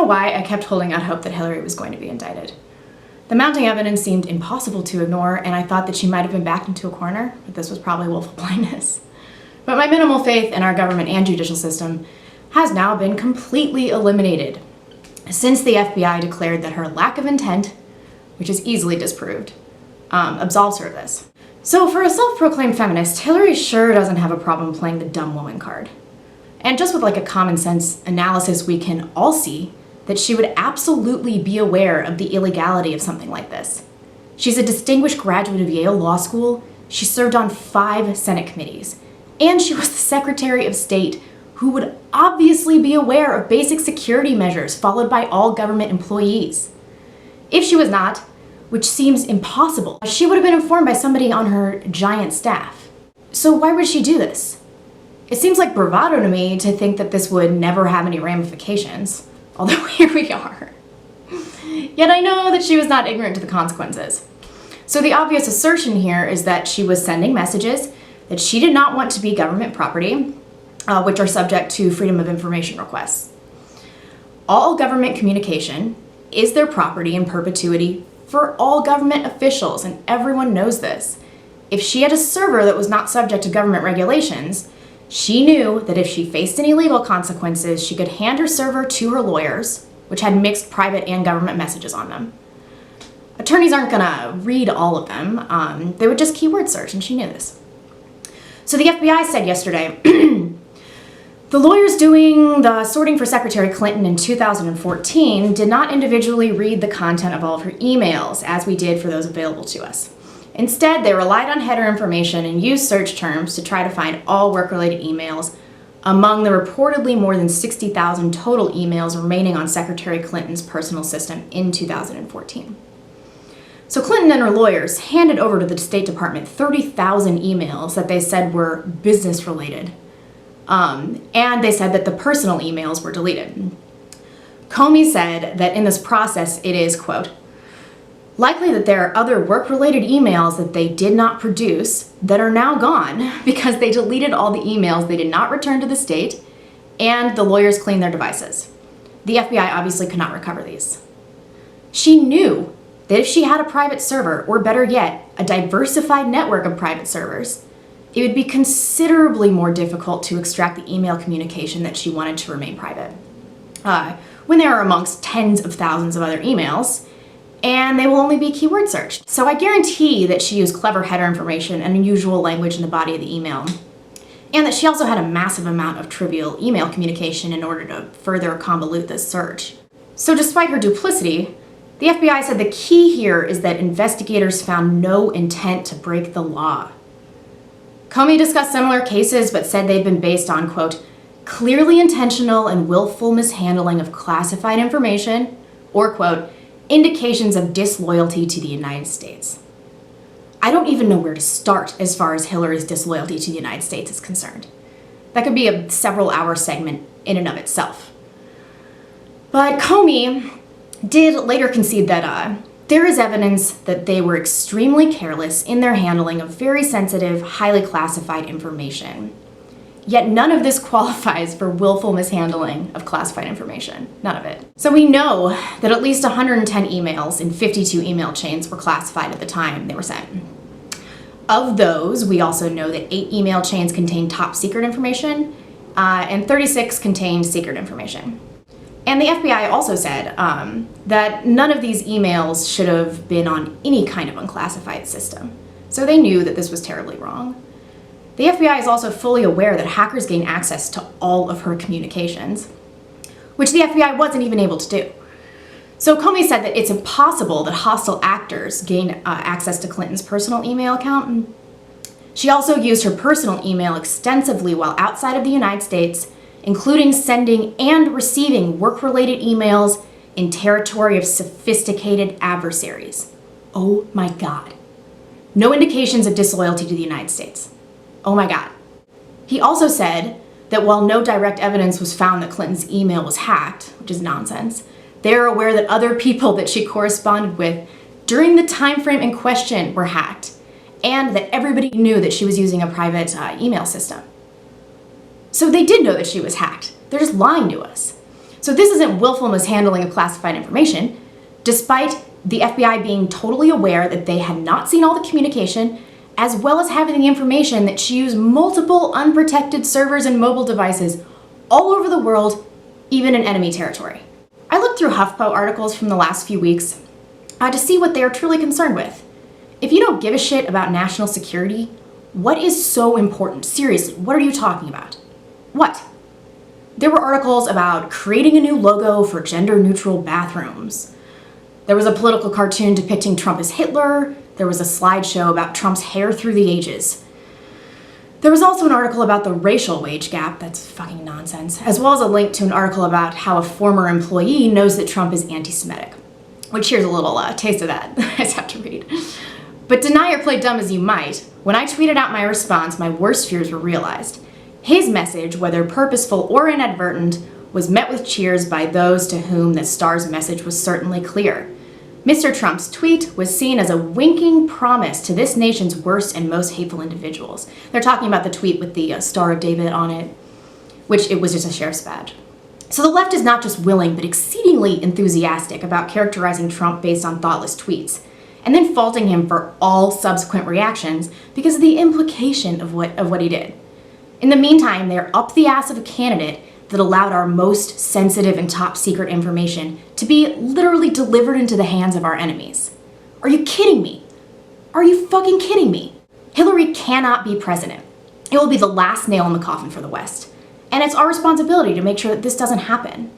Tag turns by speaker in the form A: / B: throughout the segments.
A: know why I kept holding out hope that Hillary was going to be indicted. The mounting evidence seemed impossible to ignore, and I thought that she might have been backed into a corner, but this was probably willful blindness. But my minimal faith in our government and judicial system has now been completely eliminated since the FBI declared that her lack of intent, which is easily disproved, absolves her of this. So for a self-proclaimed feminist, Hillary sure doesn't have a problem playing the dumb woman card. And just with like a common sense analysis, we can all see that she would absolutely be aware of the illegality of something like this. She's a distinguished graduate of Yale Law School, she served on 5 Senate committees, and she was the Secretary of State who would obviously be aware of basic security measures followed by all government employees. If she was not, which seems impossible, she would have been informed by somebody on her giant staff. So why would she do this? It seems like bravado to me to think that this would never have any ramifications, although here we are. Yet I know that she was not ignorant to the consequences. So the obvious assertion here is that she was sending messages that she did not want to be government property, which are subject to Freedom of Information requests. All government communication is their property in perpetuity for all government officials, and everyone knows this. If she had a server that was not subject to government regulations, she knew that if she faced any legal consequences, she could hand her server to her lawyers, which had mixed private and government messages on them. Attorneys aren't gonna read all of them. They would just keyword search, and she knew this. So the FBI said yesterday, the lawyers doing the sorting for Secretary Clinton in 2014 did not individually read the content of all of her emails, as we did for those available to us. Instead, they relied on header information and used search terms to try to find all work-related emails among the reportedly more than 60,000 total emails remaining on Secretary Clinton's personal system in 2014. So Clinton and her lawyers handed over to the State Department 30,000 emails that they said were business-related. And they said that the personal emails were deleted. Comey said that in this process it is, quote, likely that there are other work-related emails that they did not produce that are now gone because they deleted all the emails they did not return to the state and the lawyers cleaned their devices. The FBI obviously could not recover these. She knew that if she had a private server, or better yet, a diversified network of private servers, it would be considerably more difficult to extract the email communication that she wanted to remain private. When they are amongst tens of thousands of other emails, and they will only be keyword searched. So I guarantee that she used clever header information and unusual language in the body of the email, and that she also had a massive amount of trivial email communication in order to further convolute this search. So despite her duplicity, the FBI said the key here is that investigators found no intent to break the law. Comey discussed similar cases, but said they've been based on, quote, clearly intentional and willful mishandling of classified information, or, quote, indications of disloyalty to the United States. I don't even know where to start as far as Hillary's disloyalty to the United States is concerned. That could be a several-hour segment in and of itself. But Comey did later concede that there is evidence that they were extremely careless in their handling of very sensitive, highly classified information. Yet none of this qualifies for willful mishandling of classified information. None of it. So we know that at least 110 emails in 52 email chains were classified at the time they were sent. Of those, we also know that 8 email chains contained top secret information, and 36 contained secret information. And the FBI also said that none of these emails should have been on any kind of unclassified system. So they knew that this was terribly wrong. The FBI is also fully aware that hackers gain access to all of her communications, which the FBI wasn't even able to do. So Comey said that it's impossible that hostile actors gain access to Clinton's personal email account. She also used her personal email extensively while outside of the United States, including sending and receiving work-related emails in territory of sophisticated adversaries. Oh my God. No indications of disloyalty to the United States. Oh my God. He also said that while no direct evidence was found that Clinton's email was hacked, which is nonsense, they are aware that other people that she corresponded with during the time frame in question were hacked, and that everybody knew that she was using a private email system. So they did know that she was hacked. They're just lying to us. So this isn't willful mishandling of classified information, despite the FBI being totally aware that they had not seen all the communication, as well as having the information that she used multiple unprotected servers and mobile devices all over the world, even in enemy territory. I looked through HuffPo articles from the last few weeks to see what they are truly concerned with. If you don't give a shit about national security, what is so important? Seriously, what are you talking about? What? There were articles about creating a new logo for gender-neutral bathrooms. There was a political cartoon depicting Trump as Hitler. There was a slideshow about Trump's hair through the ages. There was also an article about the racial wage gap, that's fucking nonsense, as well as a link to an article about how a former employee knows that Trump is anti-Semitic. Which here's a little taste of that I just have to read. But deny or play dumb as you might, when I tweeted out my response, my worst fears were realized. His message, whether purposeful or inadvertent, was met with cheers by those to whom the star's message was certainly clear. Mr. Trump's tweet was seen as a winking promise to this nation's worst and most hateful individuals. They're talking about the tweet with the Star of David on it, which it was just a sheriff's badge. So the left is not just willing, but exceedingly enthusiastic about characterizing Trump based on thoughtless tweets, and then faulting him for all subsequent reactions because of the implication of what he did. In the meantime, they're up the ass of a candidate that allowed our most sensitive and top secret information to be literally delivered into the hands of our enemies. Are you kidding me? Are you fucking kidding me? Hillary cannot be president. It will be the last nail in the coffin for the West. And it's our responsibility to make sure that this doesn't happen.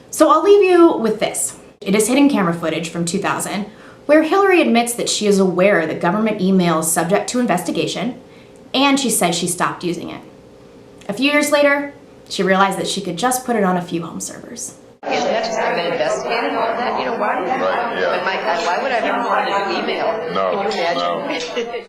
A: So I'll leave you with this. It is hidden camera footage from 2000, where Hillary admits that she is aware that government email is subject to investigation, and she says she stopped using it. A few years later, she realized that she could just put it on a few home servers.
B: I've been investigating all that, why?
C: Right, yeah.
B: But why would I ever want to do email?
C: No,
B: Can you imagine?
C: no.